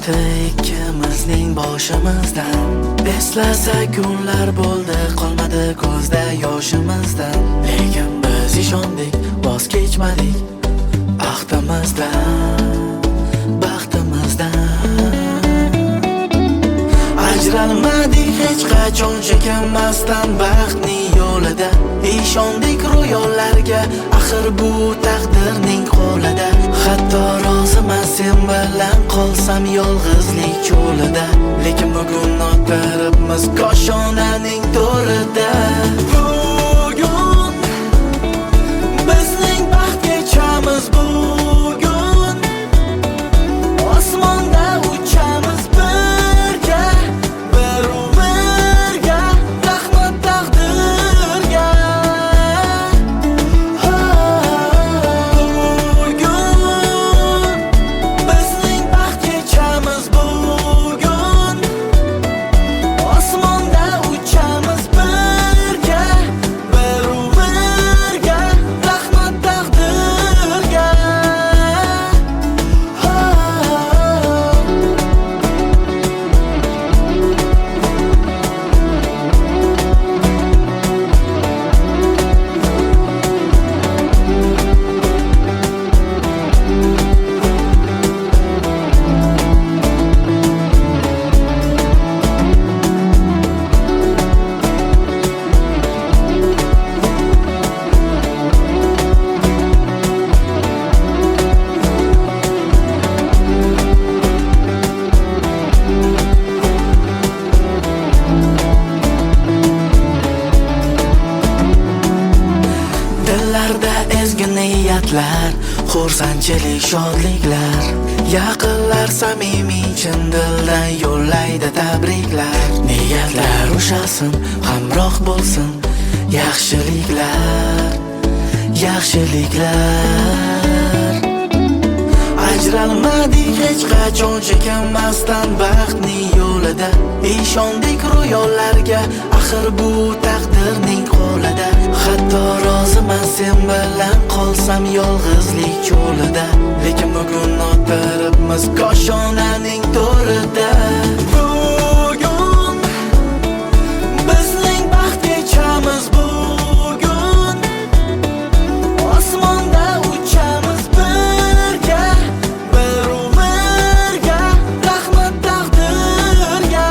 o'tdi ikkimizning boshimizdan. Eslasak kunlar bo'ldi, qolmadi ko'zda yoshimizdan. Lekin biz ishondik, voz kechmadik ahdimizdan, baxtimizdan. Ajralmadik hech qachon chekinmasdan baxtning yo'lida. Ishondik ro'yollarga, axir bu taqdirning qo'lida. Hatto roziman sen bilan qolsam yolg'izlik cho'lida. Lekin bugun o'tiribmiz koshonaning to'rida. Bugun bizning baxt kechamiz. Bugun osmonda uchamiz birga, bir-birga, rahmat taqdirga. Bugun bizning baxt kechamiz. Bugun osmonda uchamiz birga, bir-birga, rahmat taqdirga. Dillarda ezgu niyatlar, xursandchilik, shodliklar. Yaqinlar samimiy chin dildan yo'llaydi tabriklar. Niyatlar ushasin, hamroh bo'lsin yaxshiliklar, yaxshiliklar. Ajralmadik hech qachon chekinmasdan baxtning yo'lida. Ishondik ro'yollarga, axir bu taqdirning qo'lida. Hatto roziman sen bilan qolsam yolg'izlik cho'lida. Lekin bugun o'tiribmiz koshonaning to'rida. Bugun bizning baxt kechamiz. Bugun osmonda uchamiz birga, bir-birga, rahmat taqdirga.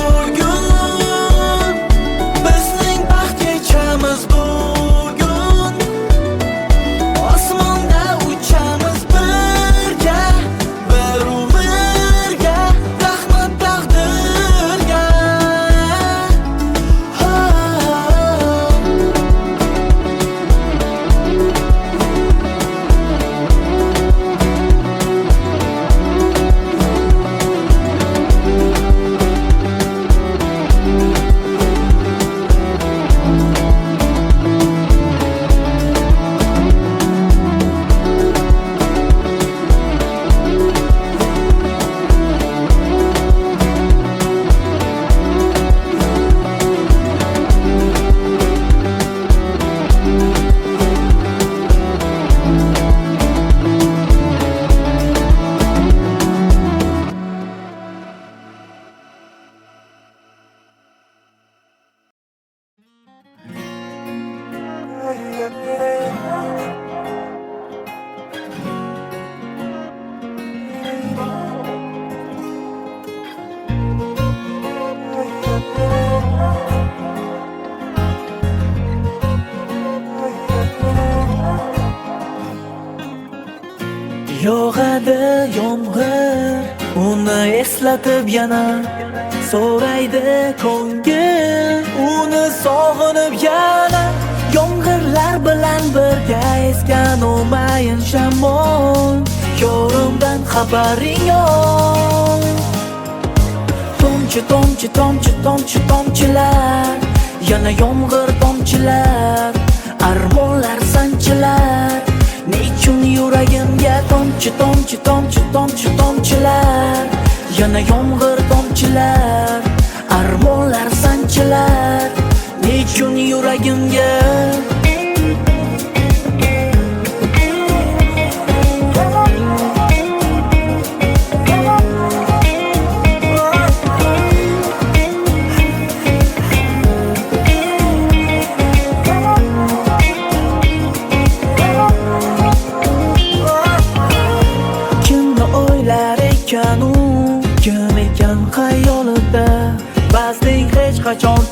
Bugun bizning baxt kechamiz. Bugun osmonda uchamiz birga, bir-birga, rahmat taqdirga. Yog'adi yomg'ir, uni eslatib yana so'raydi ko'ngil, uni sog'inib yana. Yomg'irlar bilan birga esgan o'mayin shamol, yo'rimdan xabaring yo'q. Tomchi, tomchi, tomchi, tomchi, tomchilar, yana yomg'ir tomchilar, armonlar sanchilar. Nechun yuragimga tomchi, tomchi, tomchi, tomchi, tomchilar, yana yomg'ir tomchilar, armonlar sanchilar. Nechun yuragimga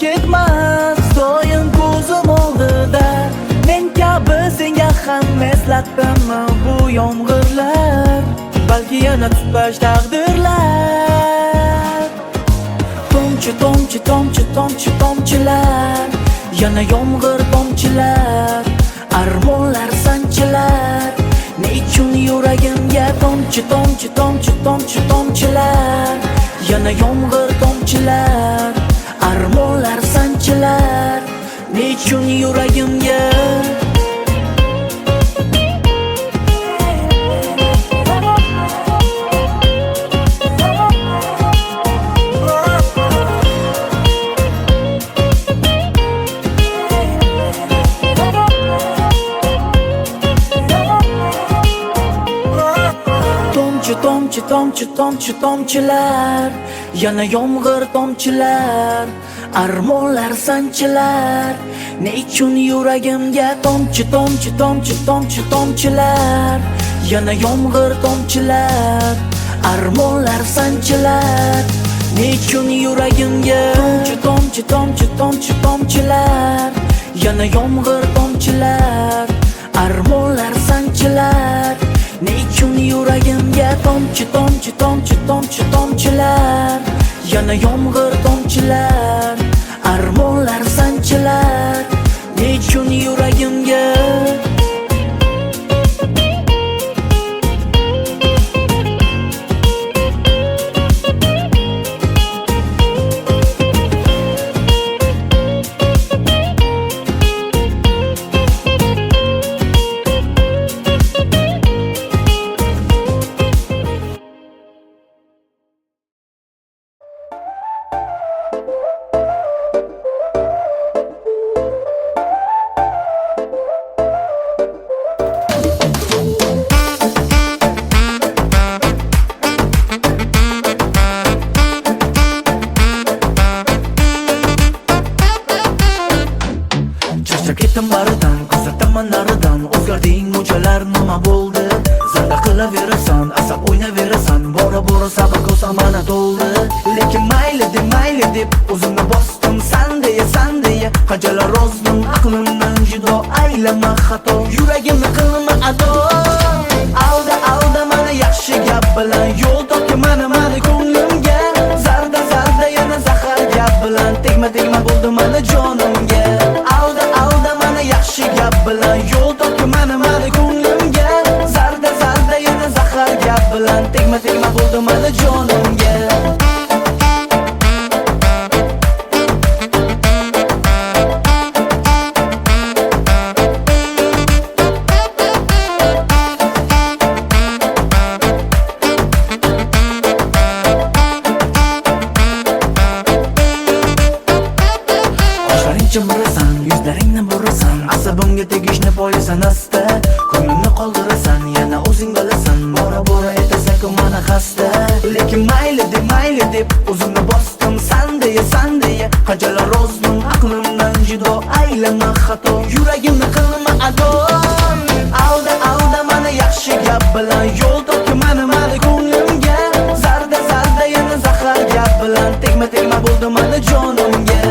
ketmas doim ko'zim oldida. Men kabi senga ham eslatdimmi bu yomg'irlar, balki yana tutmash taqdirlar. Tomchi, tomchi, tomchi, tomchi, tomchilar, yana yomg'ir tomchilar, armonlar sanchilar. Nechun yuragimga tomchi, tomchi, tomchi, tomchi, tomchilar, yana yomg'ir tomchilar, armonlar sanchilar. Nechun yuragimga tomchi, tomchi, tomchi, tomchilar, yana yomg'ir tomchilar, armonlar sanchilar. Nechun yuragimga tomchi, tomchi, tomchi, tomchi, tomchilar, yana yomg'ir tomchilar, armonlar sanchilar. Nechun yuragimga tomchi, tomchi, tomchi, tomchilar, yana yomg'ir tomchilar, armonlar sanchilar. Nechun yuragimga tomchi, tomchi, tomchi, tomchi, tomchilar, yana yomg'ir tomchilar, armonlar sanchilar. Nechun yuragimga ketdim baridan, kuzataman naridan. O'zgarding muchalar nima bo'ldi? Zarda qilaverasan, asab o'ynaverasan. Bora bora sabr ko'sa mana to'ldi. Lekin mayli deb o'zimni bosdim. San deya qanchalar rozdim. Aqlimdan judo aylama xato, yuragimni qilma ado. Alda mana yaxshi gap bilan yo'l topga mana ko'nglimga. Zarda yana zahar gap bilan tegma bo'ldi mana jonimga. Alda mana yaxshi gap bilan yo'l topga mana ko'nglimga. Zarda yana zahar gap bilan tegma bo'ldi mana jonimga. Chimirasan, yuzlaringni burasan, asabimga tegishni poyasan asta. Ko'nglimni qoldirasan, yana o'zing bilasan. Bora aytasan-ku mana xasta. Lekin mayli deb o'zimni bosdim. San deya qanchalar rozdim. Aqlimdan judo aylama xato, yuragimni qilma ado. Alda mana yaxshi gap bilan yo'l topga mana ko'nglimga. Zarda yana zahar gap bilan tegma bo'ldi mana jonimga.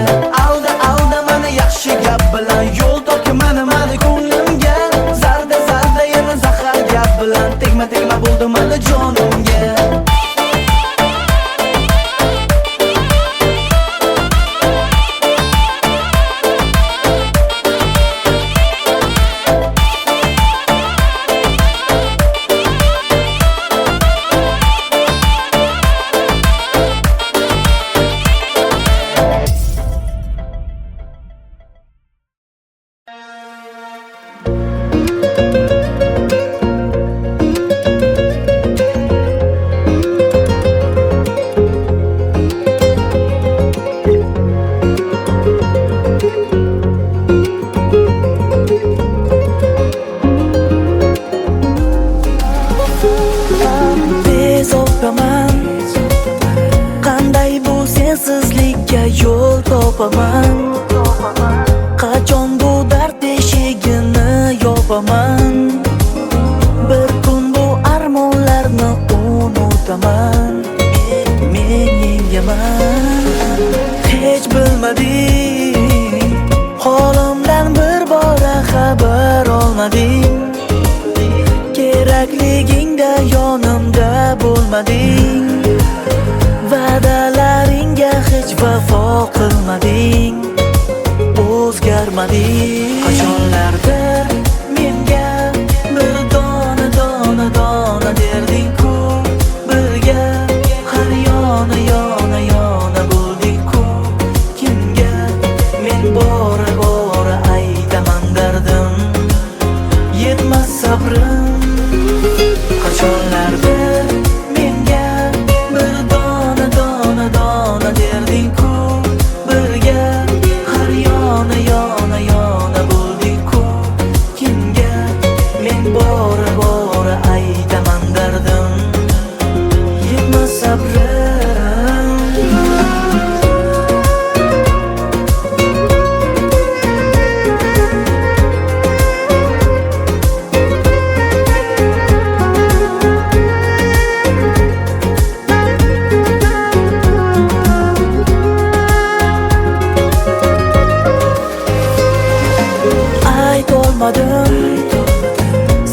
Alda mana yaxshi gap bilan yo'l topga mana ko'nglimga. Zarda yana zahar gap bilan tegma bo'ldi mana jonimga. yopaman. Qachon bu dard eshigini yopaman. Bir kun bu armonlarni unutaman. Men yengaman. Hech bilmadim qilmading, va'dalaringga hech vafo qilmading, o'zgarmading. Qachonlardir menga bir dona dona dona derding-ku, birga har yona yona yona bo'lding-ku. Kimga men bora bora aytaman dardim, yetmas sabrim. Qachonlardir menga bir dona dona dona derding-ku, birga har yona yona yona bo'lding-ku. Kimga men bora bora aytaman dardim, yetmas sabrim. Aytolmadim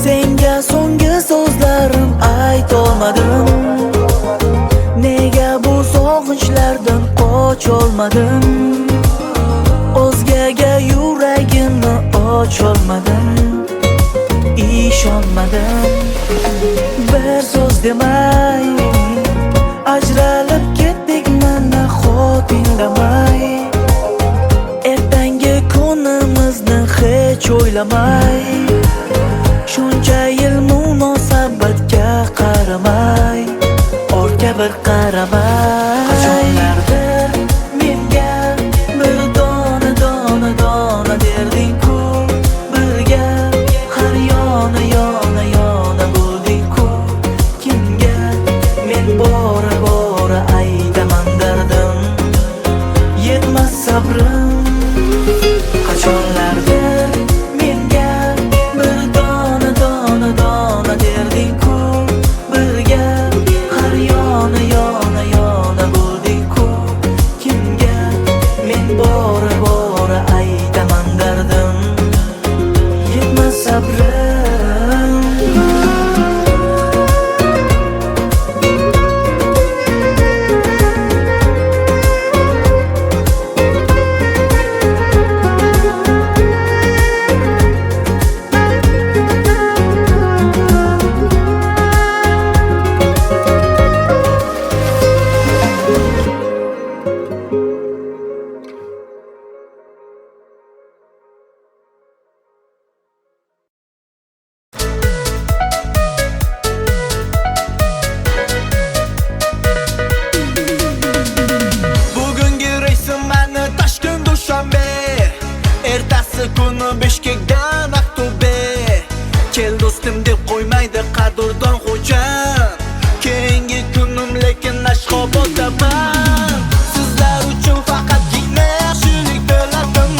senga so'nggi so'zlarim, aytolmadim. Nega bu sog'inchlardan qocholmadim, o'zgaga yuragimni ocholmadim, ishonmadim. Bir so'z demay ajralib ketdik mana xotingdamay, ertangi kunimizni hech o'ylamay, shuncha yil munosabatga qaramay, ortga bir qaramay. Qachonlardir menga bir dona dona dona derding-ku, birga har yona yona yona bo'lding-ku. Kimga men bora bora aytaman dardim, yetmas sabrim. Qachonlardir menga bir dona dona dona derding-ku, birga har yona yona yona bo'lding-ku. Kimga men bora bora aytaman dardim, yetmas sabrim. Ertasi kuni Bishkekdan Aqto'be, kel do'stim deb qo'ymaydi qadrdon xo'jam. Keyingi kunim lekin Ashxoboddaman. Sizlar uchun faqatgina yaxshilik tiladim,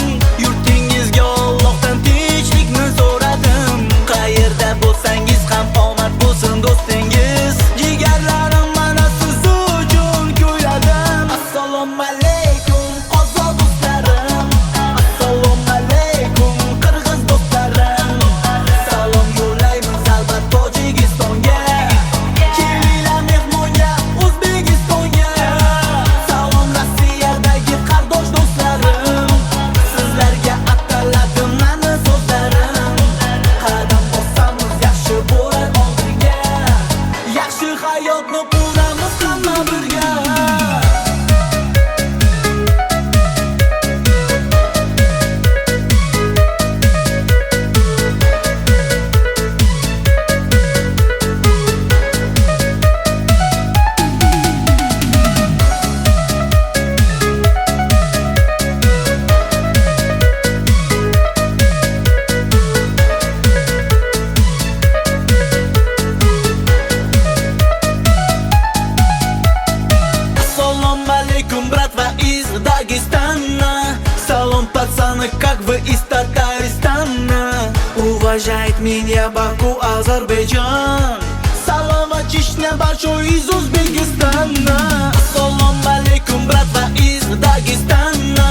yurtingizga Allohdan tinchlikni so'radim. Qayerda bo'lsangiz ham omad bo'lsin do'stingiz, jigarlarim mana siz uchun kuyladim. Assalomu alaykum qozoq do'stlarim, assalomu alaykum qirg'iz do'stlarim. Salom yo'llaymiz albat Tojikistonga, kelinglar mehmonga O'zbekistonga. Salom Rossiyadagi qardosh do'stlarim, sizlarga ataladim mani so'zlarim. Qadam bossamiz yaxshi bo'lar oldinga, yaxshi hayotni quramiz hamma birga. Assalomu alaykum, bratva из Дагестана. Салом, пацаны, как вы из Татарстана? Уважает меня Баку, Азербайджан. Салом, Чечня, большой из Узбекистана. Assalomu alaykum, bratva из Дагестана.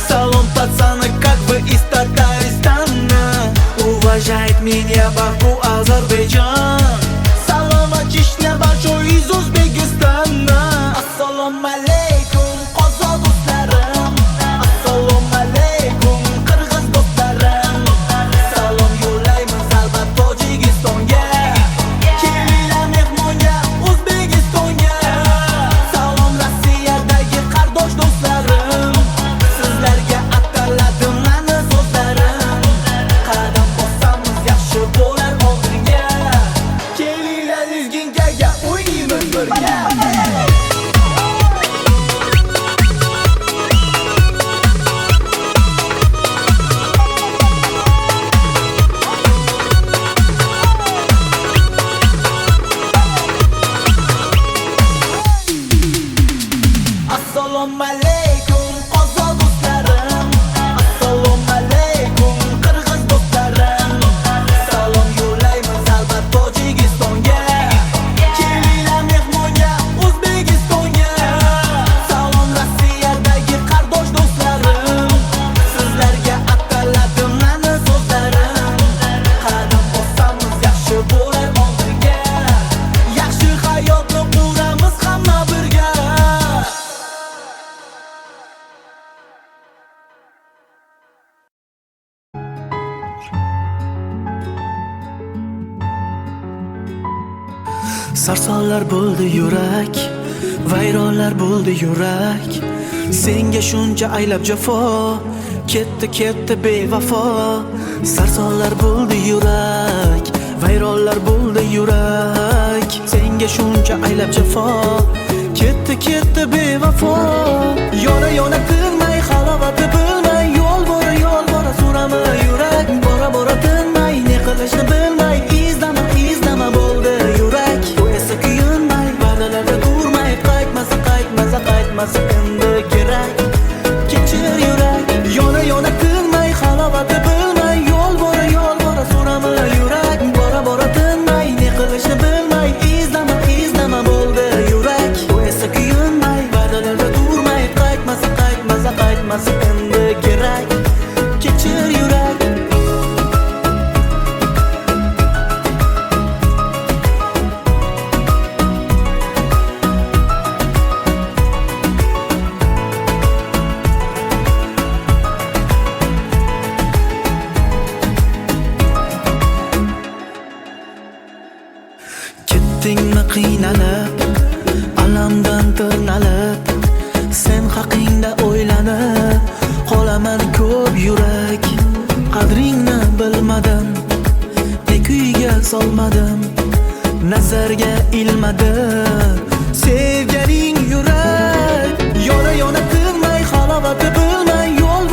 Салом, пацаны, как вы из Татарстана? Уважает меня Баку, Азербайджан. Салом, Чечня, большой из Узбекистана. Sarsonlar bo'ldi yurak, vayronlar bo'ldi yurak. Senga shuncha aylab jafo, ketdi bevafo. Sarsonlar bo'ldi yurak, vayronlar bo'ldi yurak. Senga shuncha aylab jafo, ketdi bevafo. Yona tinmay halovati bilmay, yo'l bora so'rama yurak. Bora tinmay, ne qilishni bilmay, izdama bo'ldi yurak. Bu esa kuyinmay, va'dalarda turmay, qaytmasa endi kerak. Kechir yurak, yona tinmay halovati bilmay, yo'l bora so'rama yurak. Bora tinmay, ne qilishni bilmay, izdama bo'ldi yurak. Bu esa kuyinmay, va'dalarda turmay, qaytmasa endi kerak. Kechir yurak. Ketdingmi qiynalib, alamdan tirnalib, sen haqingda o'ylanib qolaman ko'p yurak. Qadringni bilmadim, ne kuyga solmadim, nazarga ilmadi sevganing yurak. Yona tinmay halovati bilmay, yo'l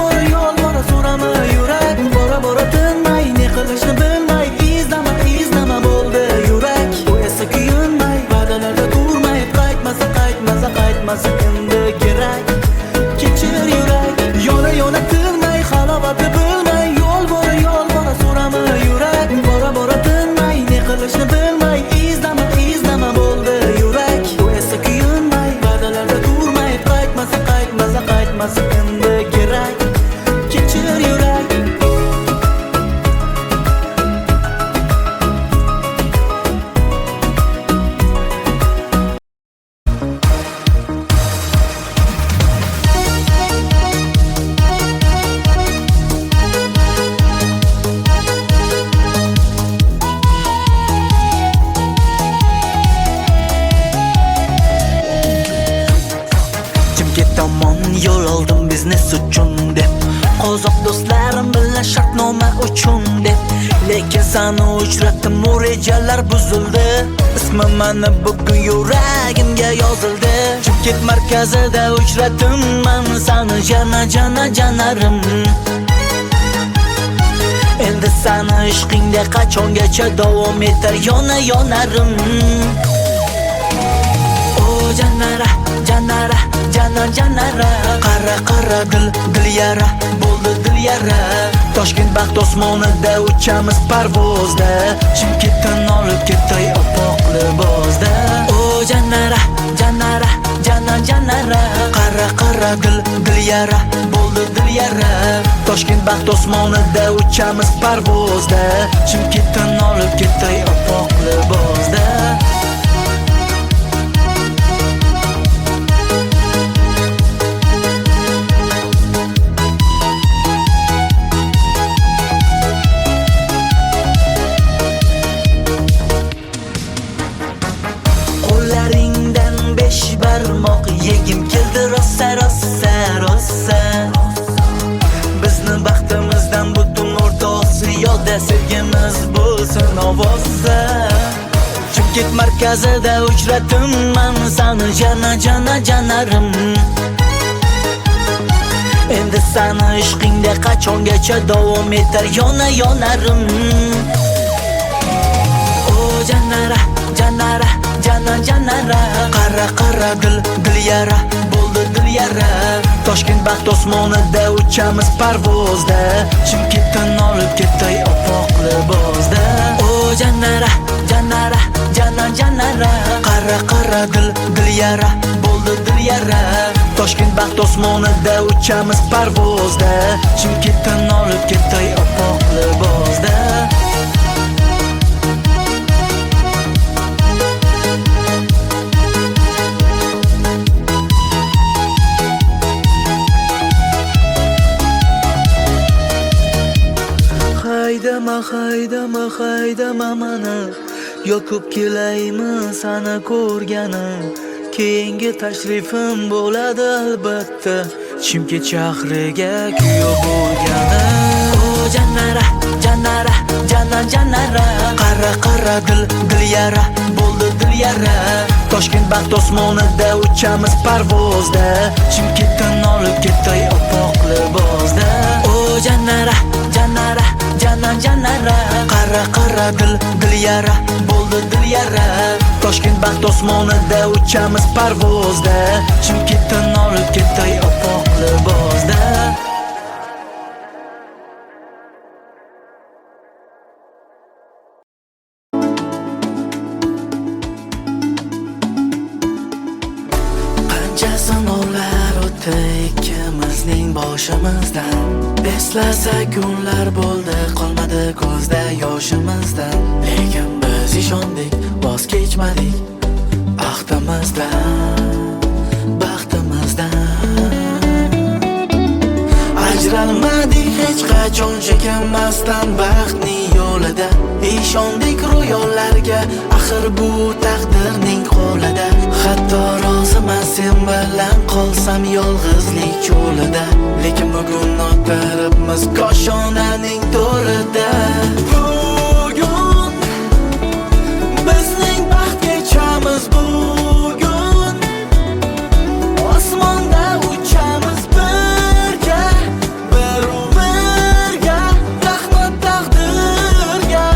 bora so'rama yurak. Bora tinmay, ne qilishni bilmay, izdama bo'ldi yurak. Bu esa kuyinmay, va'dalarda turmay, qaytmasa endi kerak. Kechir yurak, yona tinmay halovati bilmay, yo'l bora so'rama yurak. Bora tinmay, ne qilishni bilmay, izdama bo'ldi yurak. Bu esa kuyinmay, va'dalarda turmay, qaytmasa endi kerak. Kechir yurak. Tomon yo'l oldim biznes uchun deb, qozoq do'stlarim bilan shartnoma uchun deb. Lekin seni uchratdim, u rejalar buzildi. Ismim mana bugun yuragimga yozildi. Chimkent markazida uchratdim men seni, janarim. Endi seni ishqingda qachongacha davom etar yonarim. O janara qara dil yara bo'ldi dil yara. Toshkent baxt osmonida uchamiz parvozda, Chimkentdan olib ketay oppoq libosda. O janara qara dil yara bo'ldi dil yara. Toshkent baxt osmonida uchamiz parvozda, Chimkentdan olib ketay oppoq libosda. Qo'llaringdan 5 barmoq yegim keldi rosa. Bizni baxtimizdan butun O'rta Osiyoda sevgimiz bo'lsin ovozda. Chimkent markazida uchratdim men seni, janarim. Endi seni ishqingda qachongacha davom etar yonarim. O janara qara dil yara bo'ldi dil yara. Toshkent baxt osmonida uchamiz parvozda, Chimkentdan olib ketay oppoq libosda. O janara qara dil yara bo'ldi dil yara. Toshkent baxt osmonida uchamiz parvozda, Chimkentdan olib ketay oppoq libosda. haydama mani, yoqib kelaymi seni ko'rganim. Keyingi tashrifim bo'ladi albatta Chimkent shahriga kuyov bo'lganim. O jannara, jannara, jannara. Qara dil yara, bo'ldi dil yara. Toshkent baxt osmonida uchamiz parvozda. Chimkentdan olib ketay oppoq libosda. O jannara, jannara, jannara. Qara dil yara, bo'ldi dil yara. Toshkent baxt osmonida uchamiz parvozda. Chimkentdan olib ketay oppoq libosda. Qancha sinovlar o'tdi ikkimizning boshimizdan. Eslasa kunlar bo'ldi, qolmadi ko'zda yoshimizdan. Lekin biz ishondik, voz kechmadik ahdimizdan, baxtimizdan. Ajralmadik hech qachon chekinmasdan baxtning yo'lida. Ishondik ro'yollarga, axir bu taqdirning qo'lida. Hatto roziman sen bilan qolsam yolg'izlik cho'lida. Lekin bugun o'tiribmiz koshonaning to'rida. Bugun bizning baxt kechamiz. Bugun osmonda uchamiz birga, bir umrga, rahmat taqdirga.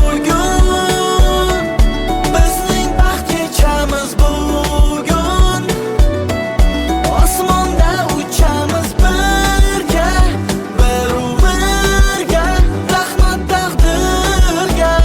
Bugun bizning baxt kechamiz. Bugun osmonda uchamiz birga, bir umrga, rahmat taqdirga.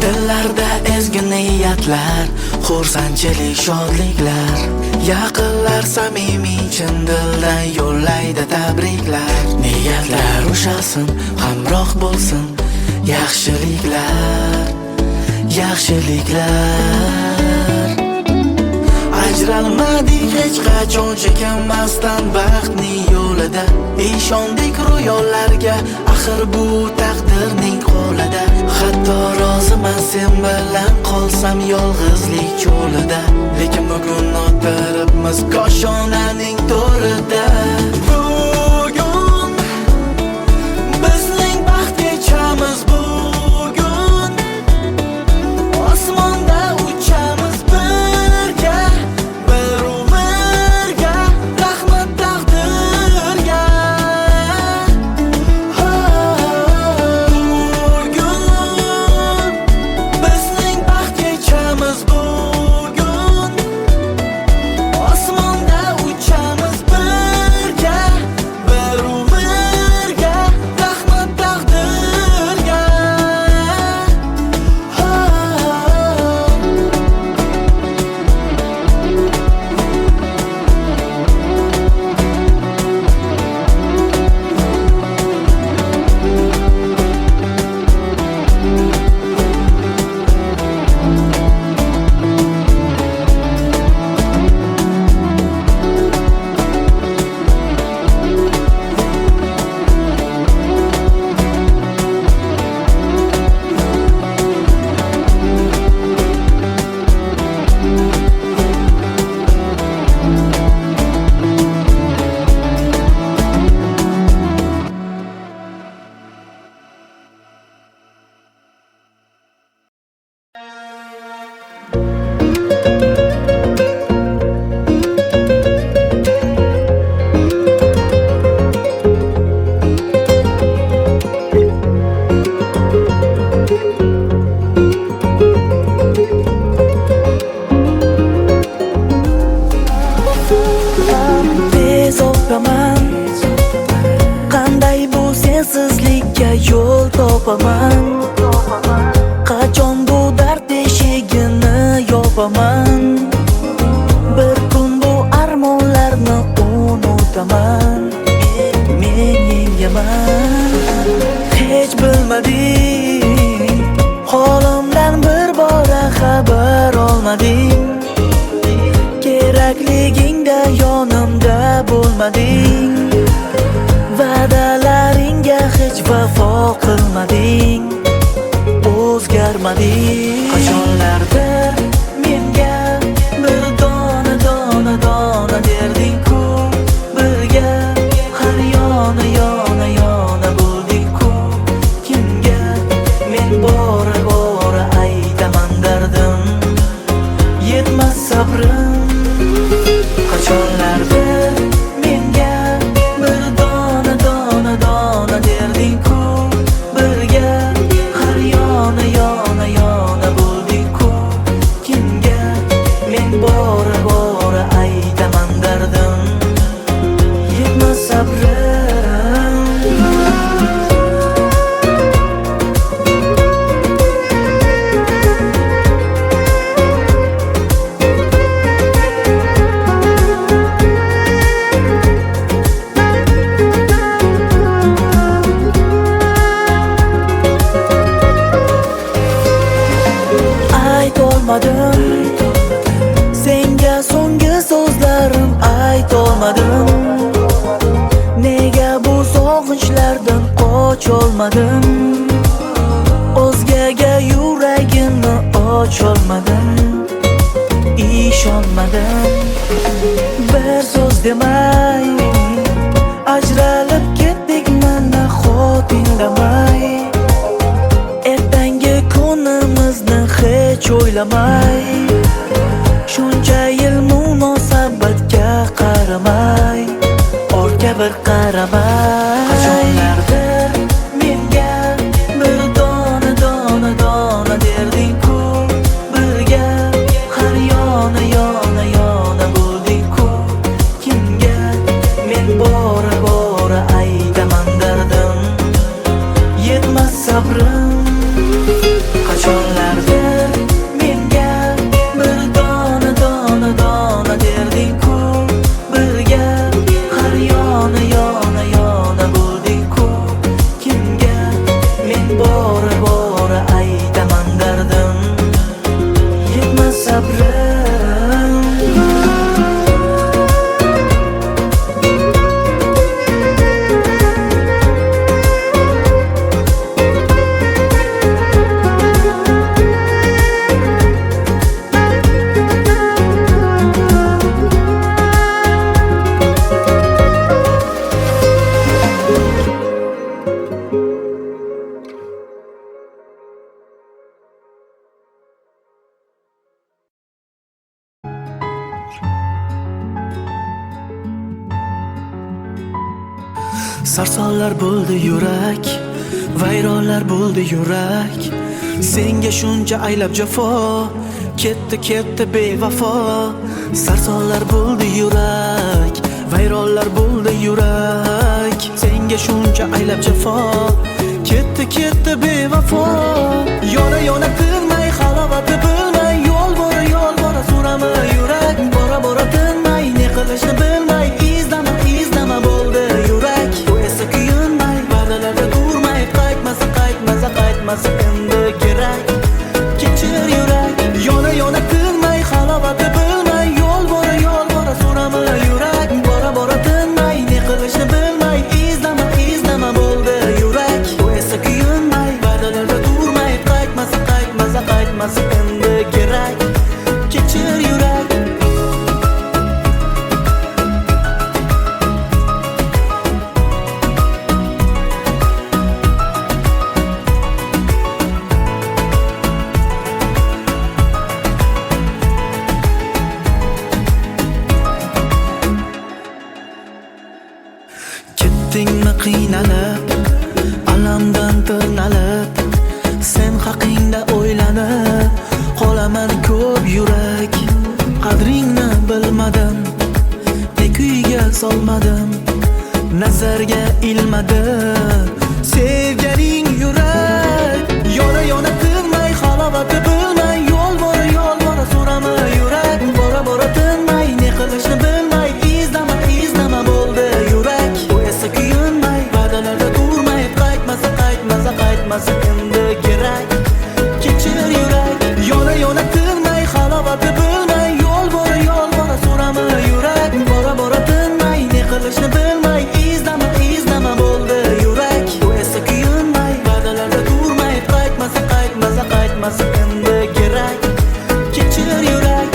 Dillarda ezgu niyatlar, xursandchilik, shodliklar. Yaqinlar samimiy chin dildan yo'llaydi tabriklar. Niyatlar ushasin, hamroh bo'lsin yaxshiliklar, yaxshiliklar. Ajralmadik hech qachon chekinmasdan baxtning yo'lida. Ishondik ro'yollarga, axir bu taqdirning qo'lida. Hatto roziman sen bilan qolsam yolg'izlik cho'lida. Lekin bugun o'tiribmiz koshonaning to'rida. Bugun bizning baxt kechamiz. Bugun osmonda uchamiz birga, bir umrga, rahmat taqdirga. Bugun bizning baxt kechamiz. Bugun osmonda uchamiz birga. birga yo'l topaman. Qachon bu dard eshigini yopaman. Bir kun bu armonlarni unutaman. Men yengaman. Hech bilmading, holimdan bir bora xabar olmading. Kerakligingda yonimda bo'lmading. Va'dalaringga hech vafo qilmading. O'zgarmading. Qachonlardir menga bir dona dona dona derding-ku. Birga har yona yona yona bo'lding-ku. Kimga men bora bora aytaman dardim, yetmas sabrim. Qachonlardir menga bir dona dona dona derding-ku. Birga har yona yona yona bo'lding-ku. Kimga men bora bora aytaman dardim, yetmas sabrim. Aytolmadim senga so'nggi so'zlarim, aytolmadim. Nega bu sog'inchlardan qocholmadim? O'zgaga yuragimni ocholmadim, ishonmadim. Bir so'z demay ajralib ketdik mana xotinglamay. Ertangi kunimizni hech o'ylamay, shuncha yil munosabatga qaramay, ortga bir qaramay. Qachonlardir menga bir dona dona dona derding-ku. Birga har yona yona yona bo'lding-ku. Kimga men bora bora aytaman dardim, yetmas sabrim. Qachonlardir menga bir dona dona dona derding-ku. Birga har yona yona yona bo'lding-ku. Kimga men bora bora aytaman dardim, yetmas sabrim. Sarsonlar bo'ldi yurak, vayronlar bo'ldi yurak. Senga shuncha aylab jafo, ketdi ketdi bevafo. Sarsonlar bo'ldi yurak, vayronlar bo'ldi yurak. Senga shuncha aylab jafo, ketdi ketdi bevafo. Yona yona tinmay, halovati bilmay, yo'l bora so'rama yurak. Bora bora tinmay, ne qilishni bilmay, izlama izlama bo'ldi yurak. Bu esa kuyunmay, va'dalarda turmay, qaytmasa qaytmasa qaytmasa endi kerak. Kechir yurak. Yona yona tinmay, halovati bilmay, yo'l bora so'rama yurak. Bora bora tinmay, ne qilishni bilmay, izlama izlama bo'ldi yurak. Bu esa kuyunmay, va'dalarda turmay, qaytmasa qaytmasa qaytmasa endi kerak. Kechir yurak. Ketdingmi qiynalib, alamdan tirnalib, sen haqingda o'ylanib qolaman ko'p yurak. Qadringni bilmadim, ne kuyga solmadim, nazarga ilmadi, sevganing yurak. Yona yona tinmay halovati bilmay, yo'l bora so'rama yurak. Bora tinmay ne qilishni bilmay, izlama bo'ldi yurak. Bu esa kuyinmay, va'dalarda turmay, qaytmasa endi kerak. Kechir yurak. Yona yona tinmay halovati bilmay, yo'l bora so'rama yurak. Bora tinmay ne qilishni bilmay, izlama bo'ldi yurak. Bu esa kuyinmay, va'dalarda turmay, qaytmasa endi kerak. Kechir yurak.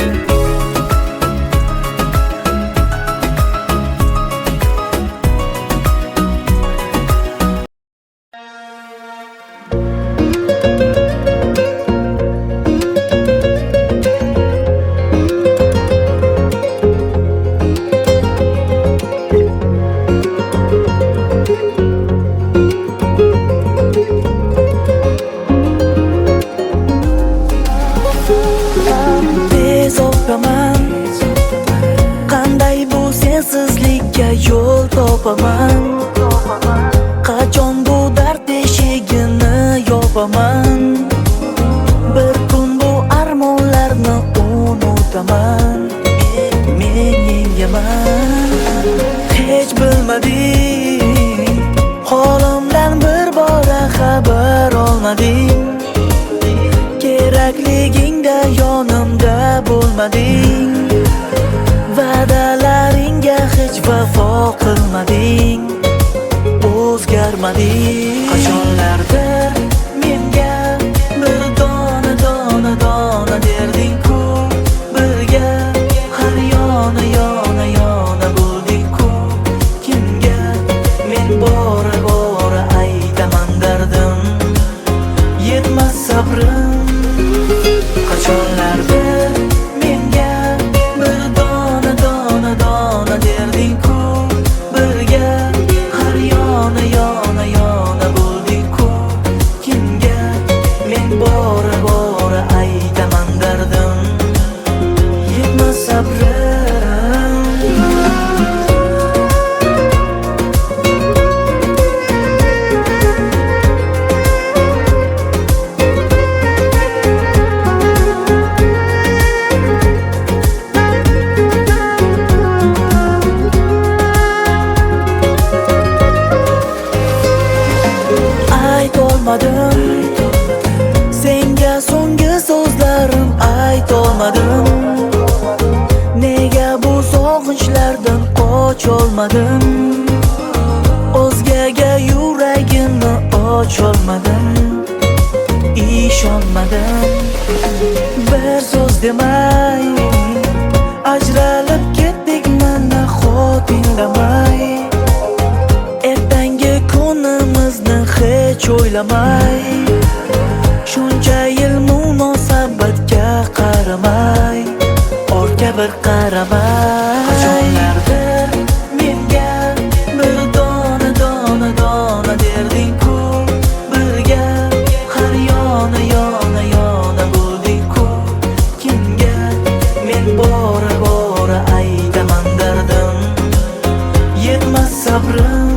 Tez o'paman, qanday bu sensizlikka yo'l topaman. Qachon bu dard eshigini yopaman. Bir kun bu armonlarni unutaman. Men yengaman. Hech bilmadim, holimdan bir bora xabar olmadim. Kerakligingda yonimda bo'lmading. Va'dalaringga hech vafo qilmading. O'zgarmading. Qachonlardir menga bir dona derding-ku. Birga har yona bo'lding-ku. Kimga men bora aytaman dardim, yetmas sabrim. Qachonlardir menga bir dona derding-ku. Birga har yona bo'lding-ku. Kimga men bora aytaman dardim, yetmas sabrim. Senga so'nggi so'zlarim aytolmadim. Nega bu sog'inchlardan qocholmadim? O'zgaga yuragimni ocholmadim, ishonmadim. Bir so'z demay ajralib ketdik mana xotinglamay. Ertangi kunimizni hech o'ylamay, shuncha yil munosabatga qaramay, orqa bir qaramay. Qachonlardir menga bir dona derding-ku. Birga har yona bo'lding-ku. Kimga men bora aytaman dardim, yetmas sabrim.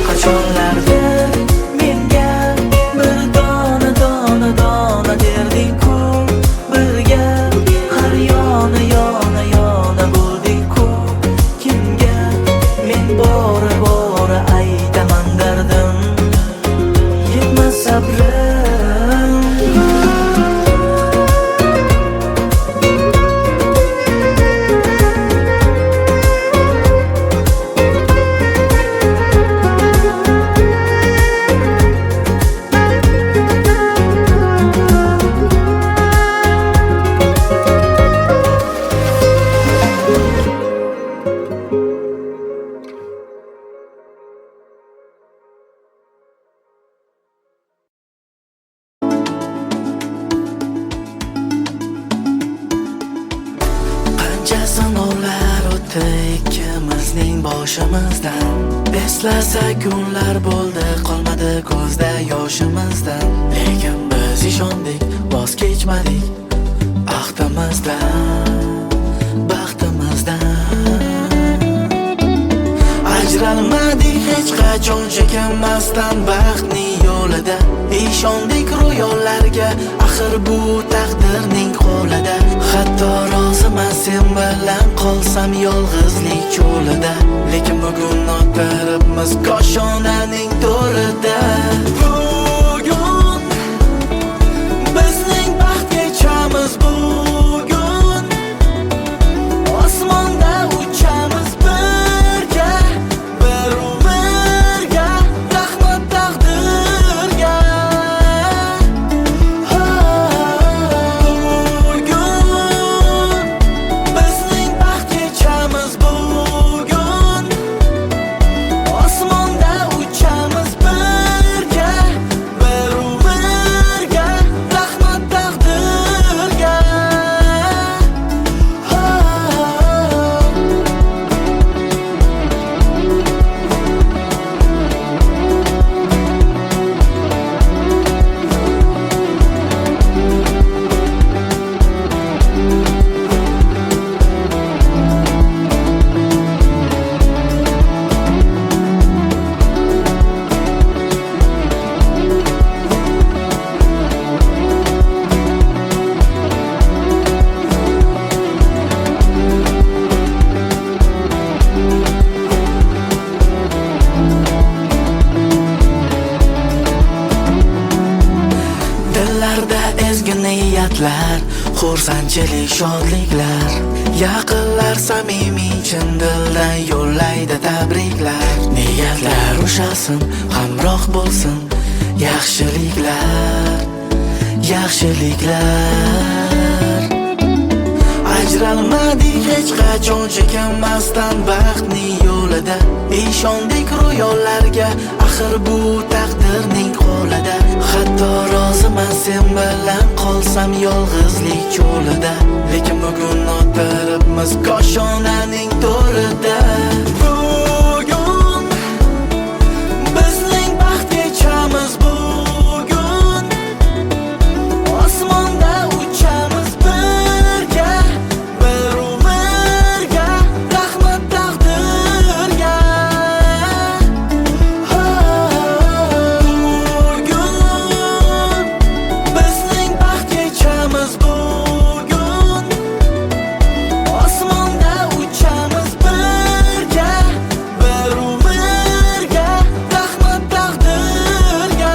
Qachonlardir menga bir dona derding-ku. Birga har yona bo'lding-ku. Kimga men bora aytaman dardim, yetmas sabrim. Sinovlar o'tdi ikkimizning boshimizdan. Eslasak kunlar bo'ldi, qolmadi ko'zda yoshimizdan. Lekin biz ishondik, voz kechmadik ahdimizdan, baxtimizdan. Ajralmadik hech qachon chekinmasdan baxtning yo'lida ishondik ro'yollarga, axir bu taqdirning qo'lida. Hatto roziman sen bilan qolsam yolg'izlik cho'lida, lekin bugun not beribmiz koshonaning to'rida. Bugun bizning baxt kechamiz, bugun osmonda uchamiz birga, bir umrga, rahmat taqdirga. Bugun bizning baxt kechamiz, bugun osmonda uchamiz birga, bir umrga, rahmat taqdirga. Dillarda ezgi niyatlar, xursandchilik, shodliklar, yaqinlar samimiy chin dildan yo'llaydi tabriklar. Niyatlar ushasin, hamroh bo'lsin yaxshiliklar, yaxshiliklar. Ajralmadik hech qachon chekinmasdan baxtning yo'lida ishondik ro'yollarga, axir bu taqdirning qo'lida. Hatto roziman sen bilan qolsam yolg'izlik cho'lida, lekin bugun not beribmiz koshonaning to'rida. Bugun bizning baxt kechamiz, bugun osmonda uchamiz birga, bir umrga, rahmat taqdirga. Bugun bizning baxt kechamiz, bugun osmonda uchamiz birga, bir umrga, rahmat taqdirga.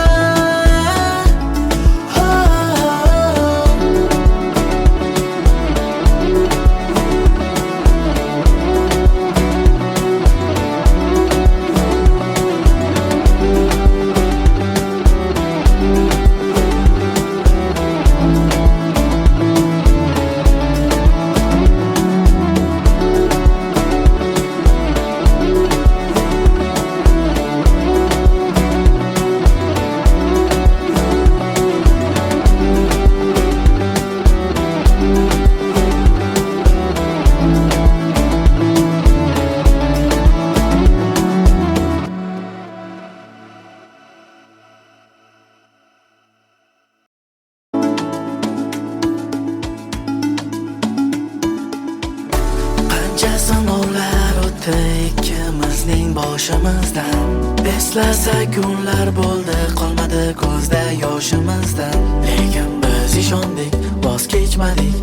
Qancha sinovlar o'tdi ikkimizning boshimizdan, eslasak kunlar bo'ldi qolmadi ko'zda yoshimizdan. Lekin biz ishondik, voz kechmadik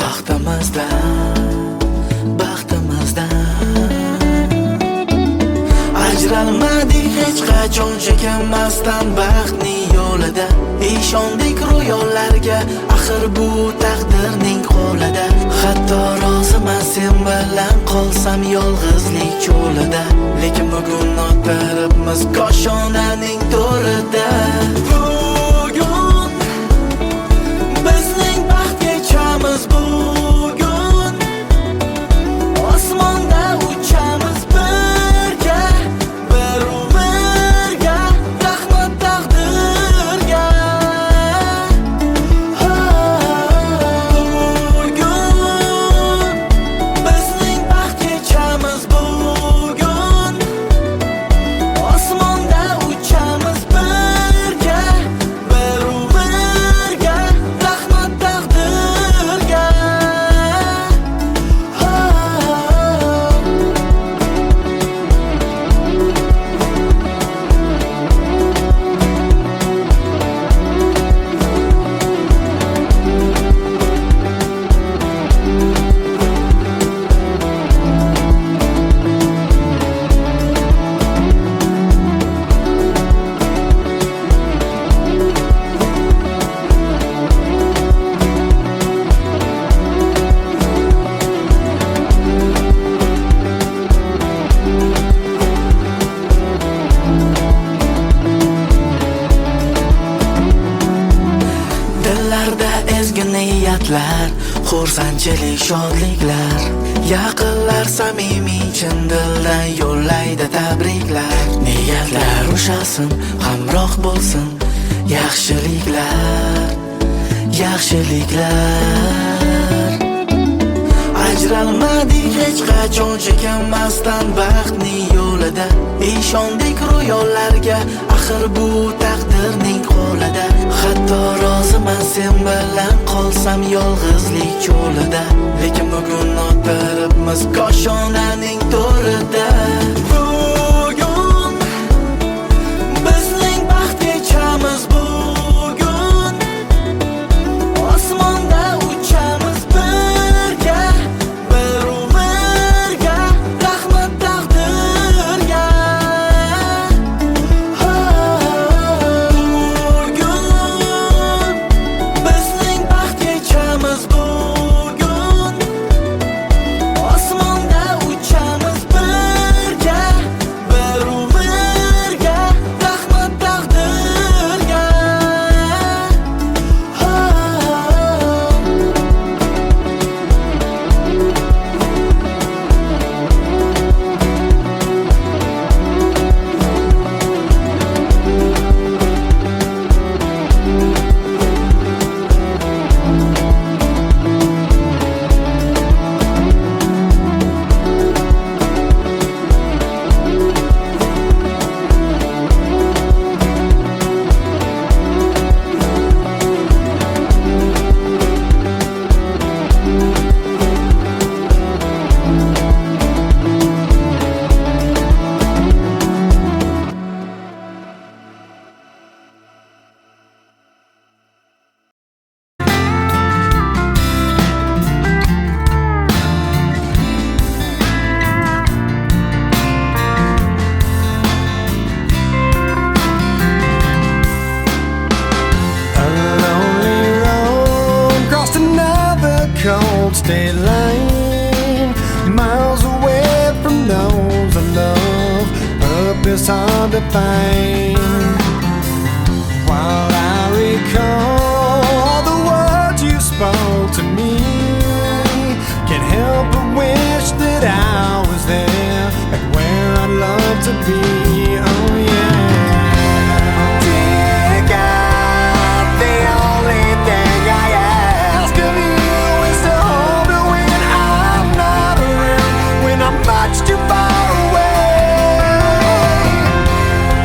ahdimizdan, baxtimizdan. Ajralmadik hech qachon chekinmasdan baxtning yo'lida ishondik ro'yollarga, axir bu taqdirning qo'lida. Hatto roziman sen bilan qolsam yolg'izlik cho'lida, lekin bugun not beribmiz koshonaning to'rida. Bugun bizning baxt kechamiz, bugun osmonda uchamiz birga, bir umrga, rahmat taqdirga. Bugun bizning baxt kechamiz, bugun osmonda minutlar, xursandchilik, shodliklar. Yaqinlar samimiy chin dildan yo'llaydi tabriklar. Niyatlar ushasin, hamroh bo'lsin yaxshiliklar, yaxshiliklar. Ajralmadik hech qachon chekinmasdan baxtning yo'lida. Ishondik ro'yollarga, axir bu taqdirning qo'lida. Hatto roziman sen bilan qolsam yolg'izlik cho'lida. Lekin bugun o'tiribmiz koshonaning to'rida. Bugun bizning baxt kechamiz. Bugun osmonda uchamiz birga, bir umrga, rahmat taqdirga. Bugun bizning baxt kechamiz. Bugun osmonda uchamiz birga, bir umrga, rahmat taqdirga. Crossed another cold state line, miles away from those I love. Purpose hard to find. While I recall all the words you spoke to me, can't help but wish that I was there, like where I'd love to be. Oh yeah. Dear God, the only thing I ask of you is to hold me when I'm not around, when I'm much too far away.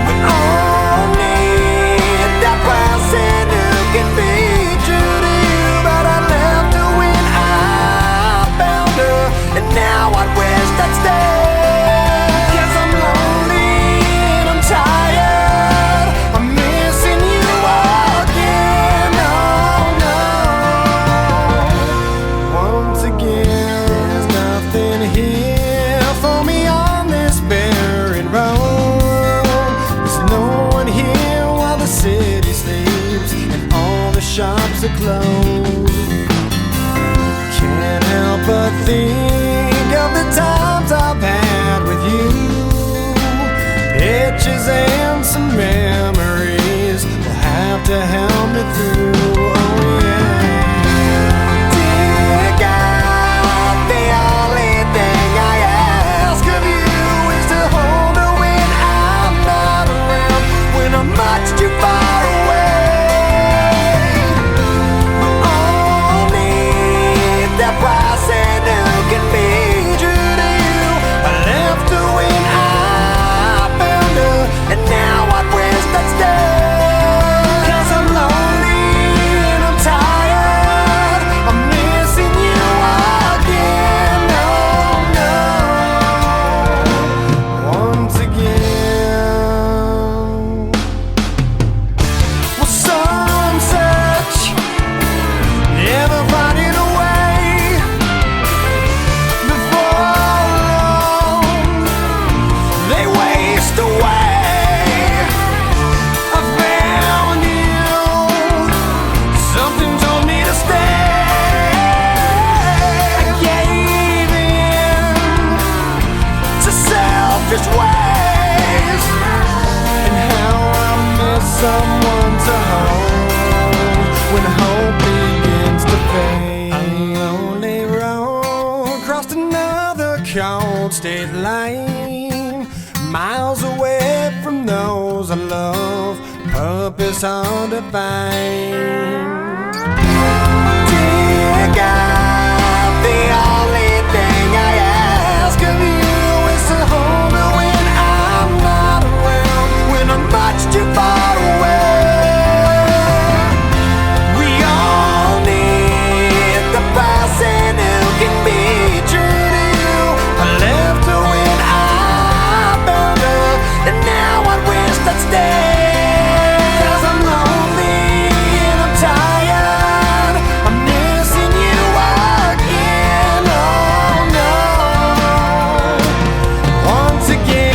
We all need that person who can be true to you, but I left her when I found her, and now I wish I'd stay. 'Cause I'm lonely and I'm tired, I'm missing you again. Oh no. Once again, there's nothing here for me on this barren road. There's no one here while the city sleeps and all the shops are closed. Can't help but think of the times I've had with you. Pictures and some memories will have to help me through. Oh yeah. Dear God, the only thing I ask of you is to hold her when I'm not around, when I'm much too far away. We all need that person who can be true to you. I left her when I found her, and now I wish I'd stay. 'Cause I'm lonely and I'm tired, I'm missing you again. Oh no. Once again. Well, some search, never finding a way. Before long, they waste away. I found you, something told me to stay. I gave in to selfish ways, and how I miss someone to hold when hope begins to fade. state line, miles away from those I love, purpose hard to find. Dear God, the only thing I ask of you is to hold me when I'm not around, when I'm much too far away. We all need the person who can be true to you. I left her when I found her, and now I wish I'd stay. 'Cause I'm lonely and I'm tired, I'm missing you again, oh no, once again.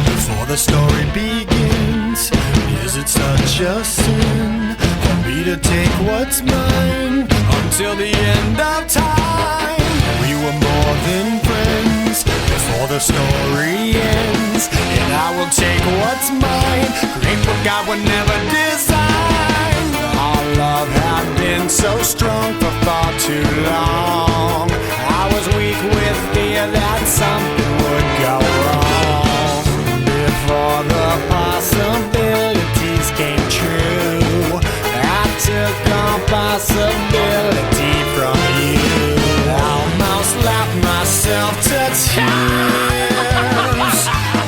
Before the story begins, is it such a sin for me to take what's mine until the end of time? We were more than friends before the story ends, and I will take what's mine, create what God would never design. Our love had been so strong for far too long. I was weak with fear that something would go wrong. Before the possibilities came true, I took all possibility from you. Almost laughed myself to tears,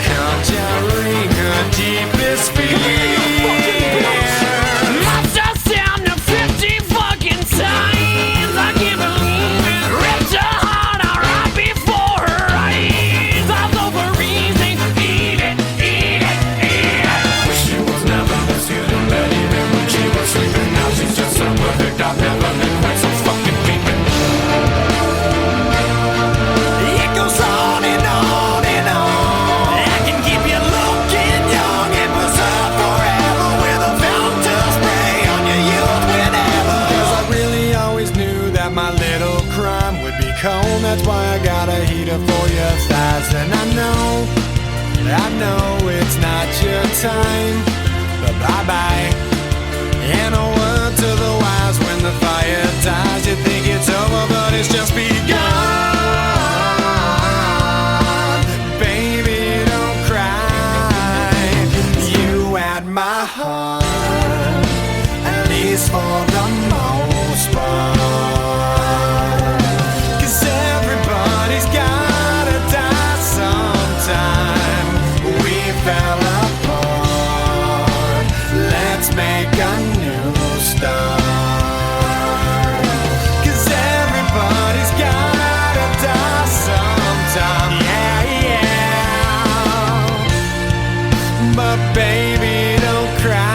conjuring her deepest fears. Lost us down to 50 fucking times. I can't believe it. Ripped her heart out right before her eyes. I was over easy. Eat it, eat it, eat it. Wish she was never this good in bed, even when she was sleeping. Now she's just so perfect, I've never been quite so fucking peeping. It goes on and on and on. I can keep you looking young and preserve forever with a fountain spray on your youth whenever. 'Cause I really always knew that my little crime would be cold. That's why I got a heater for your thighs. And I know it's not your time, but bye-bye. And a word to the wise, when the fire dies, you think it's over, but it's just begun. Baby, don't cry. You had my heart, at least for the most part. 'Cause everybody's gotta die sometime. We fell apart, let's make a new start. 'Cause everybody's gotta die sometime. Yeah, yeah. But baby, don't cry.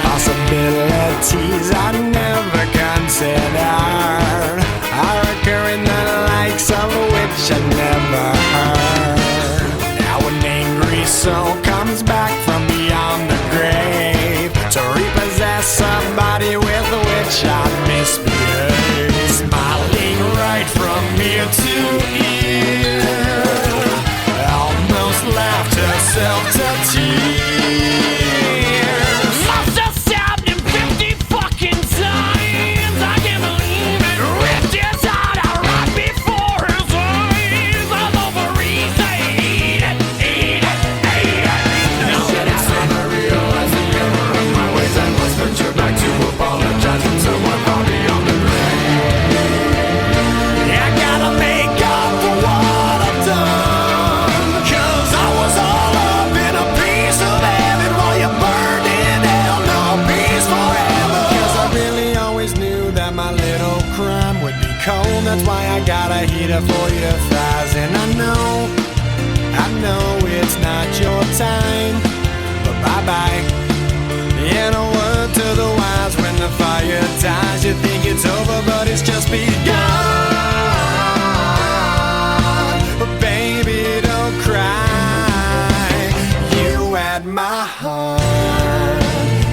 Possibilities I never considered are occurring, the likes of which I never heard. Now an angry soul comes back from beyond the grave to repossess somebody with which I misbehaved. Smiling right from ear to ear, almost laughed herself to tears. Lost us down to 50 fucking times. I can't believe it. Ripped his heart out right before his eyes. I was over easy. Eat it, eat it, eat it. No, I realized the error of my ways and must venture back to apologize to someone far beyond the grave. I gotta make up for what I've done, 'cause I was all up in a piece of heater for your thighs. And I know it's not your time, but bye-bye. And a word to the wise, when the fire dies, you think it's over, but it's just begun. But baby, don't cry. You had my heart,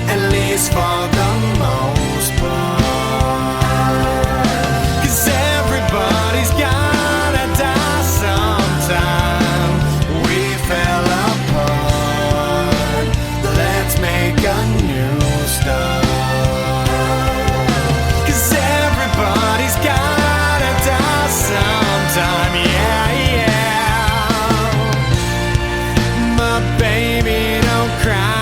at least for the most part. 'Cause everybody's gotta die sometime. We fell apart, let's make a new start. 'Cause everybody's gotta die sometime, yeah, yeah. My baby, don't cry.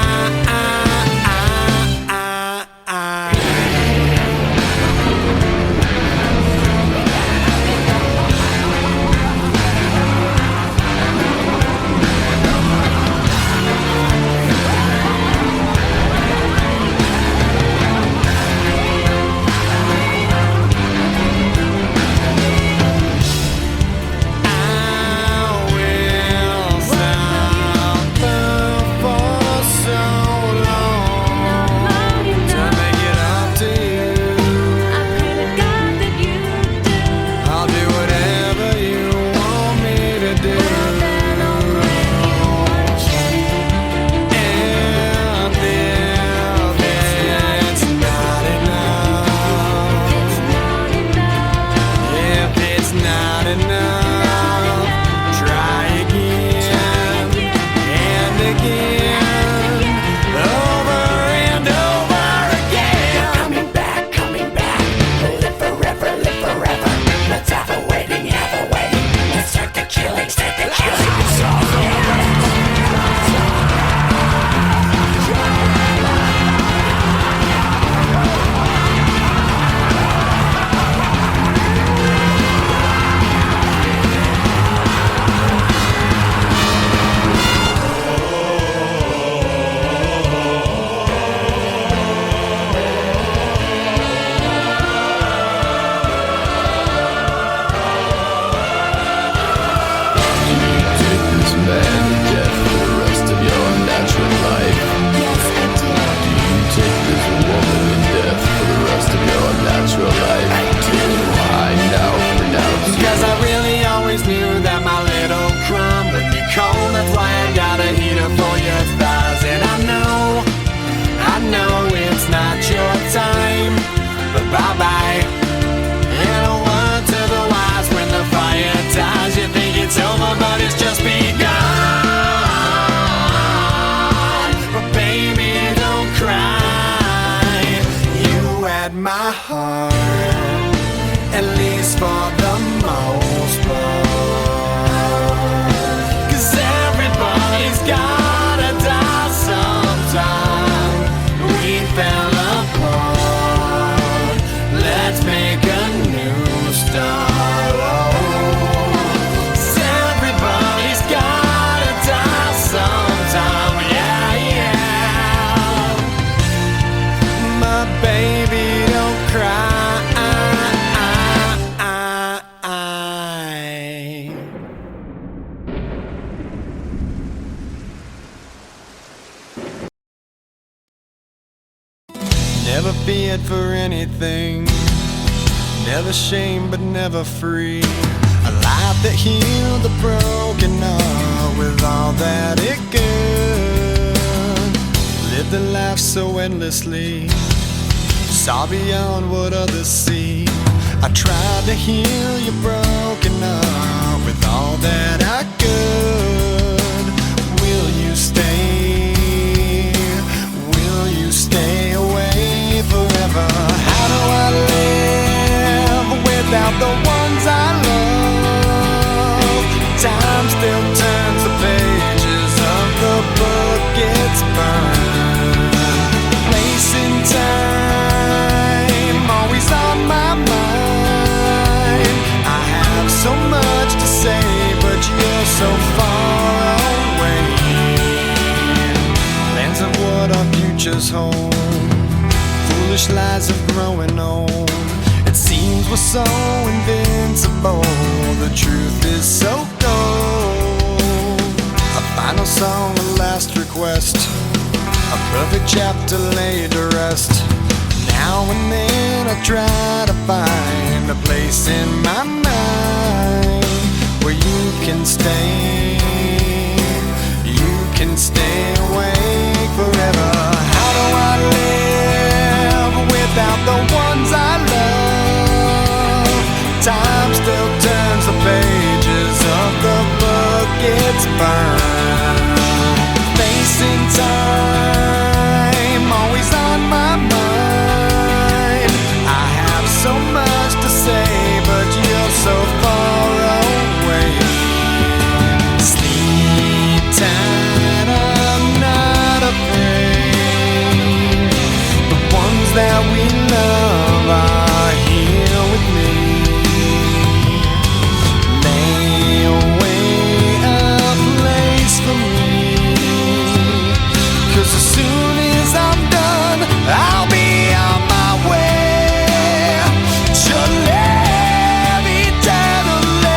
Bye-bye. And a word to the wise, when the fire dies, you think it's over, but it's just begun. But baby, don't cry. You had my heart, at least for the most part. 'Cause everybody's gotta die sometime. We fell apart, let's make a new start. Everybody's gotta die sometime, yeah, yeah. My baby, don't cry. Never feared for anything, never shame but never free. A life that healed the broken heart with all that it could. Lived a life so endlessly, saw beyond what others see. I tried to heal your broken heart with all that I could. Will you stay? Will you stay away forever? How do I live without the ones I love? Time still turns the pages of the book, it's burned. Place in time, always on my mind. I have so much to say, but you're so far away. Plans of what our futures hold, foolish lies of growing old. It Seems we're so invincible, the truth is so cold. A final song, a last request, a perfect chapter laid to rest. Now and then I try to find a place in my mind where you can stay awake forever. How do I live without the ones I love? Time still turns the pages of the book it's burned. Facing time, always on my mind. I have so much to say, but you're so far away. Sleep tight, I'm not afraid. The ones that we love are here with me. Lay away a place for me, 'cause as soon as I'm done, I'll be on my way to live eternally.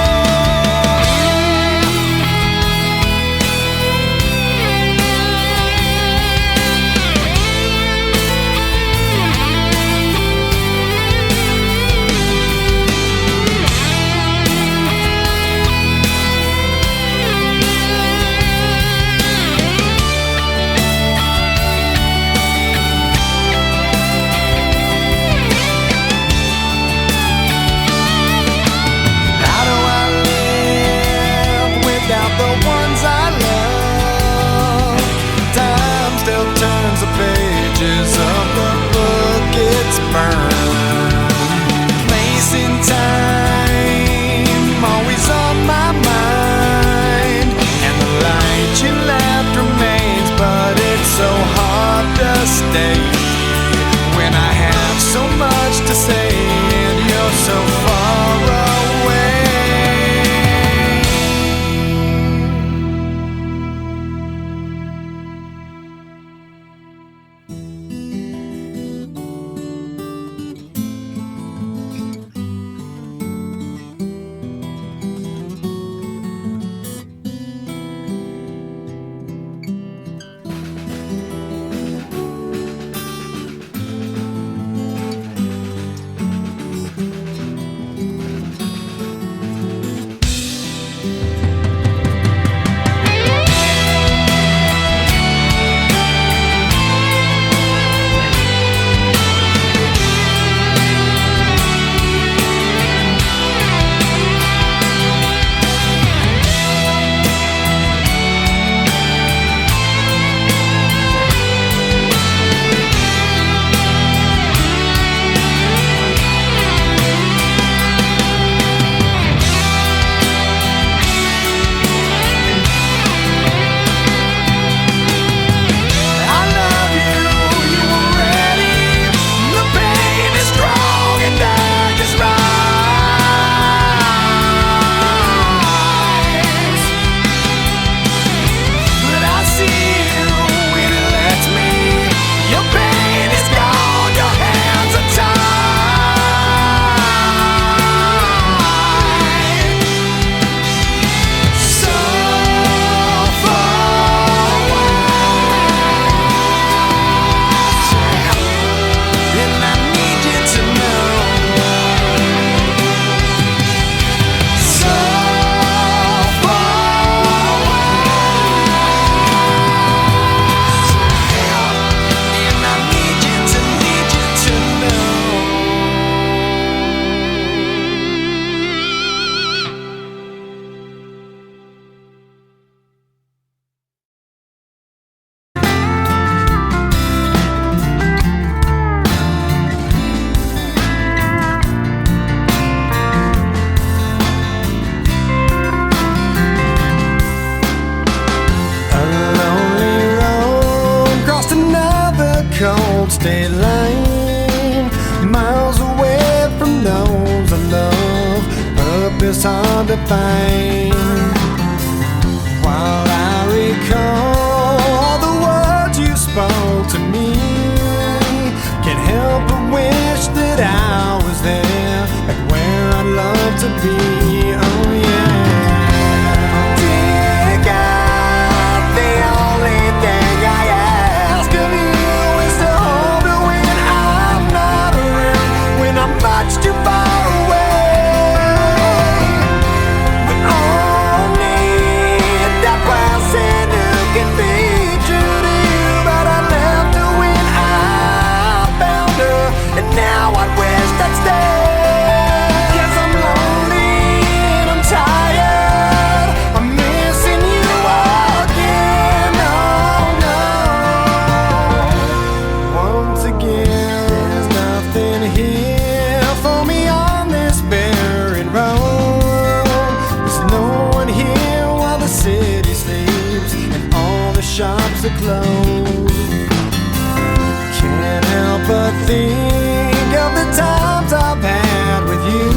How do I live without the ones I love? Time still turns the pages of the book it's burned. Place in time, always on my mind. And the light you left remains, but it's so hard to stay when I have so much to say and you're so far away. I love you, you were ready. The pain is strong and I just rise. But I see you when it lets me. Your pain is gone, your hands are tied. So far away. And I need you to know. So far away. And I need you to know. A lonely road crossed another cold state line, miles away from those I love. Purpose hard to find. While I recall all the words you spoke to me, can't help but wish that I was there to be. Oh yeah. Dear God, the only thing I ask of you is to hold me when I'm not around, when I'm much too far away. We all need that person who can be true to you, but I left her when I found her, and now I wish I'd stay. 'Cause I'm lonely and I'm tired, I'm missing you again. Oh no. Once again, there's nothing here for me on this barren road. There's no one here while the city sleeps and all the shops are closed. Can't help but think of the times I've had with you.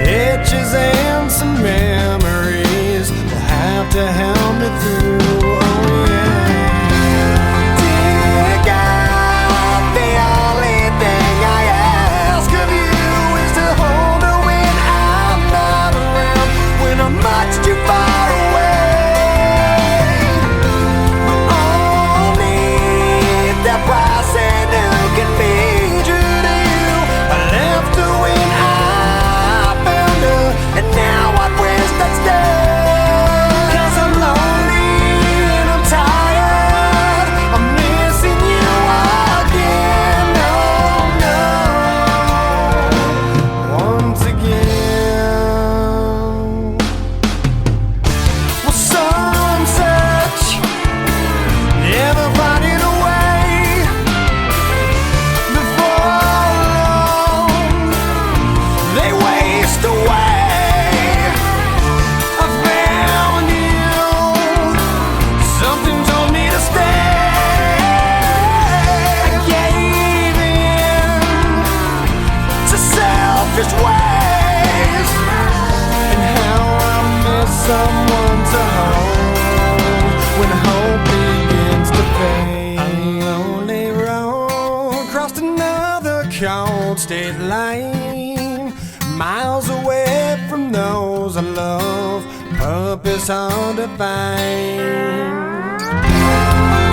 Pictures and some memories will have to help me through. Oh yeah. Dear God, the only thing I ask of you is to hold her when I'm not around, when I'm much too far away. We all need that person who can be true to you. I left her when I found her, and now I wish I'd stay. 'Cause I'm lonely and I'm tired, I'm missing you again. Oh no. Once again. Well, some search, never finding a way. Before long, they waste away. I found you, something told me to stay. I gave in to selfish ways, and how I miss someone to hold when hope begins to fade. A lonely road crossed another cold state line, miles away from those I love, purpose hard to find.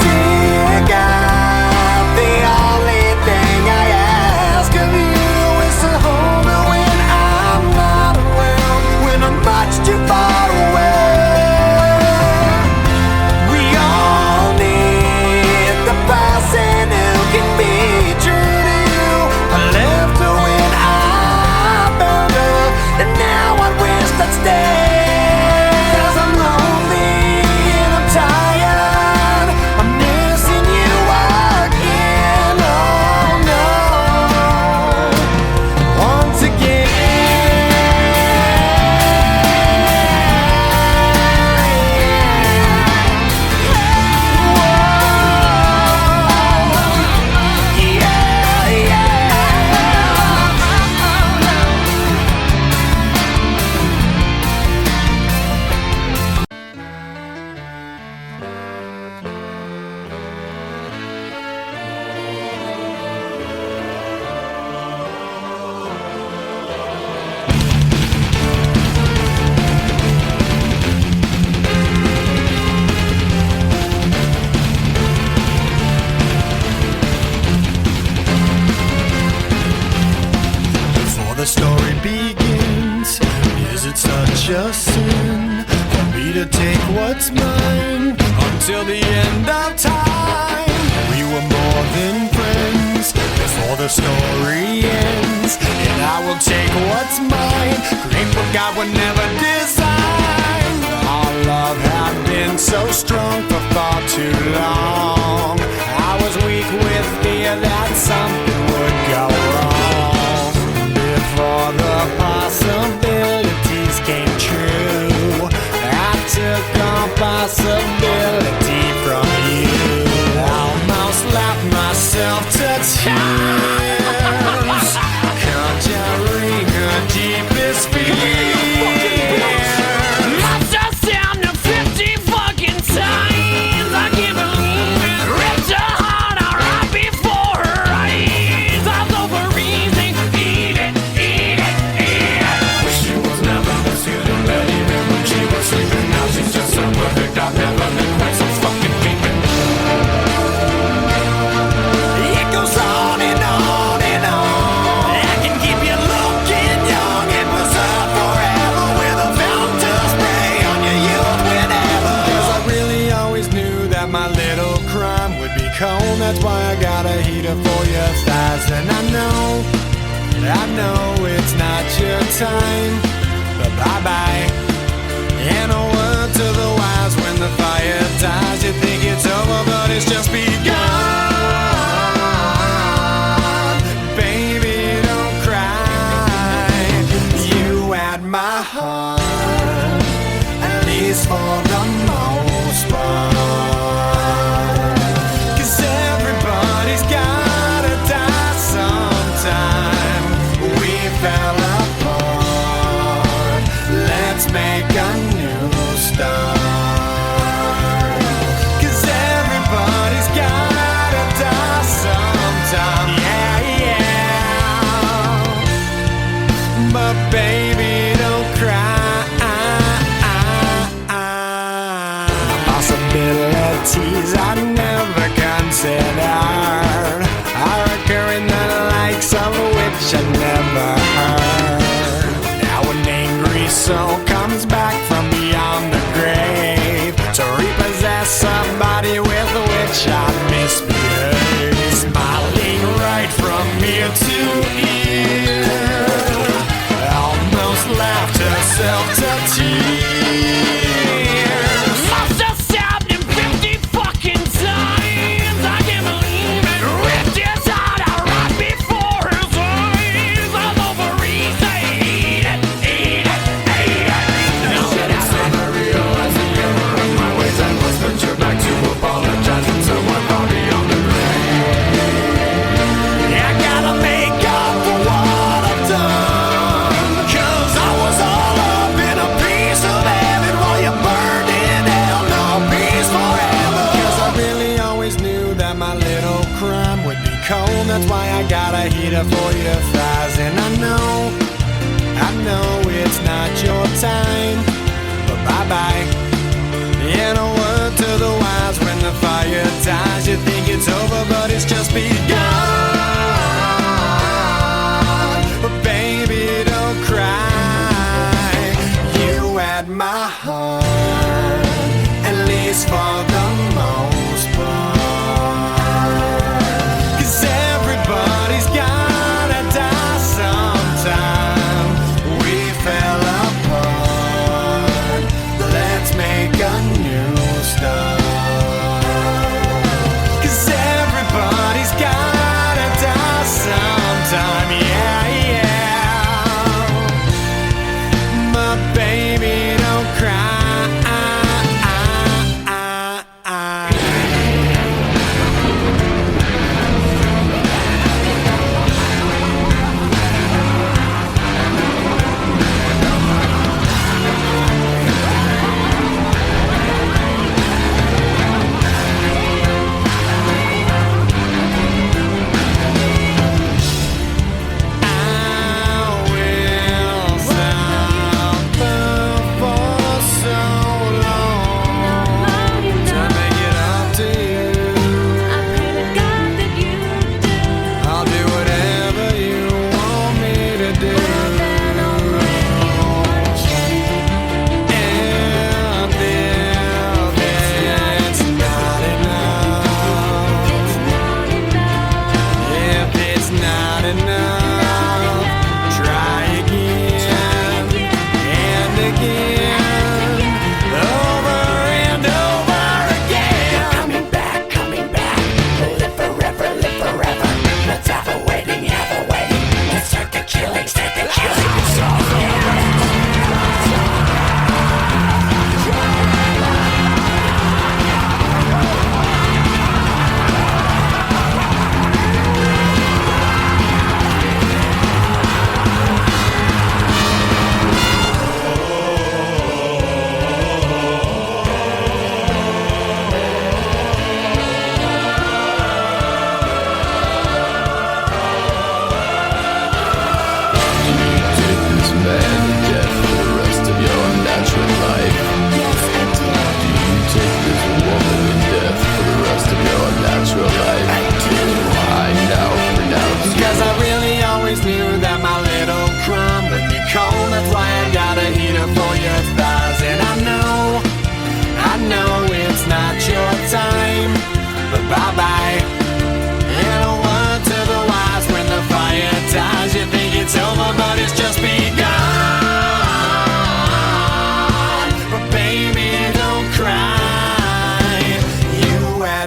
Dear God, the only thing I ask of you is to hold me when I'm not around, when I'm much too far away. We all need the person who can be true to you. I left her when I found her, and now I wish I'd stay. 'Cause I'm lonely and I'm tired, I'm missing you again. Oh no. Once again. Before the story begins, is it such a sin for me to take what's mine until the end of time? We were more than friends before the story ends, and I will take what's mine, create what God would never design. Our love had been so strong for far too long. I was weak with fear that something would go wrong. Before the possibilities came true, I took all possibility from you. Almost laughed myself to tears, conjuring a deepest fear. Lost us down to 50 fucking times. I can't believe that my little crime would be cold. That's why I got a heater for your thighs. And I know it's not your time, but bye-bye. And a word to the wise, when the fire dies, you think it's over, but it's just begun. Baby, don't cry. You had my heart, at least for the most part. 'Cause everybody's gotta die sometime. We fell apart. Let's make a new start. 'Cause everybody's gotta die sometime. Yeah, yeah. But baby, don't cry. Possibilities I never considered are occurring, the likes of which I never heard. Now an angry soul comes back from beyond the grave to repossess somebody with which I misbehaved. Smiling right from ear to ear, almost laughed herself to tears. Must have stabbed him 50 fucking times. I can't believe it. Ripped his heart out right before his eyes. All over easy. Eat it, eat it, eat it. No, I realize the error of my ways. I must venture back to apologize to someone far beyond the grave. I gotta make up for what I've done, 'cause I was all up in a piece of heaven while you burned in hell. No peace forever. 'Cause I really always knew that my little crime would be cold. That's why I got a heater for your thighs. And I know it's not your time, but bye-bye. And a word to the wise, when the fire dies, you think it's over, but it's just begun. But baby, don't cry. You had my heart, at least for the most part. 'Cause everybody's gotta die sometime. We fell apart. Let's make a new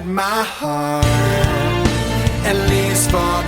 my heart, at least for